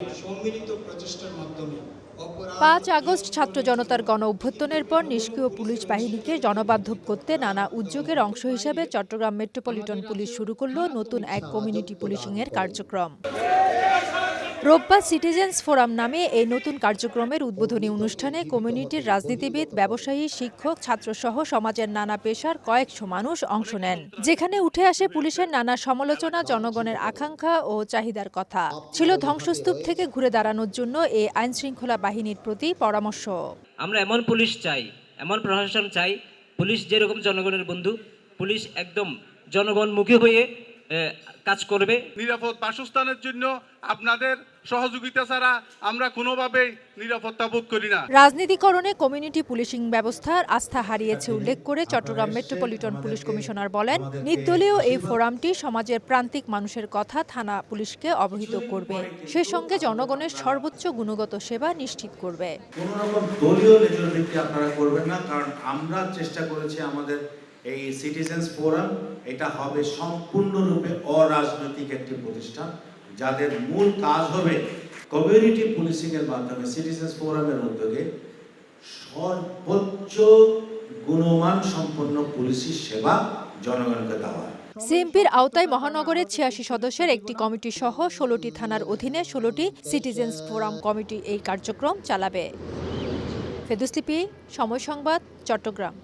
সম্মিলিত প্রচেষ্টার মাধ্যমে ৫ আগস্ট ছাত্র জনতার গণ অভ্যুত্থানের পর নিষ্ক্রিয় পুলিশ বাহিনীকে জনবান্ধব করতে নানা উদ্যোগের অংশ হিসেবে চট্টগ্রাম মেট্রোপলিটন পুলিশ শুরু করল নতুন এক কমিউনিটি পুলিশিংয়ের কার্যক্রম। রোববার সিটিজেন্স ফোরাম নামে এই নতুন কার্যক্রমের উদ্বোধনী অনুষ্ঠানে কমিউনিটির রাজনীতিবিদ, ব্যবসায়ী, শিক্ষক, ছাত্রসহ সমাজের নানা পেশার কয়েকশো মানুষ অংশ নেন, যেখানে উঠে আসে পুলিশের নানা সমালোচনা, জনগণের আকাঙ্ক্ষা ও চাহিদার কথা। ছিল ধ্বংসস্তূপ থেকে ঘুরে দাঁড়ানোর জন্য এই আইনশৃঙ্খলা বাহিনীর প্রতি পরামর্শ। আমরা এমন পুলিশ চাই, এমন প্রশাসন চাই, পুলিশ যেরকম জনগণের বন্ধু, পুলিশ একদম জনগণমুখী হয়ে কাজ করবে। নিরাপদ বাসস্থানের জন্য আপনাদের সহযোগিতা ছাড়া আমরা কোনোভাবেই নিরাপত্তা বোধ করি না। রাজনীতিকরণে কমিউনিটি পুলিশিং ব্যবস্থার আস্থা হারিয়েছে উল্লেখ করে চট্টগ্রাম মেট্রোপলিটন পুলিশ কমিশনার বলেন, নির্দলীয় এই ফোরামটি সমাজের প্রান্তিক মানুষের কথা থানা পুলিশকে অবহিত করবে, সে সঙ্গে জনগণের সর্বোচ্চ গুণগত সেবা নিশ্চিত করবে। কোনো রকম দলীয় লেজুরভিত্তি আপনারা করবেন না, কারণ আমরা চেষ্টা করেছি আমাদের এই সিটিজেন্স ফোরাম এটা হবে সম্পূর্ণরূপে অরাজনৈতিক একটি প্রতিষ্ঠান, যাদের মূল কাজ হবে কমিউনিটি পুলিশিং এর মাধ্যমে সিটিজেন্স ফোরামের উদ্যোগে সর্বোচ্চ গুণমান সম্পন্ন পুলিশি সেবা জনগণকে দেওয়া। সিএমপির আওতায় মহানগরের ৮৬ সদস্যের একটি কমিটি সহ ১৬টি থানার অধীনে ১৬টি সিটিজেন্স ফোরাম কমিটি এই কার্যক্রম চালাবে। ফেদুস লিপি, সময় সংবাদ, চট্টগ্রাম।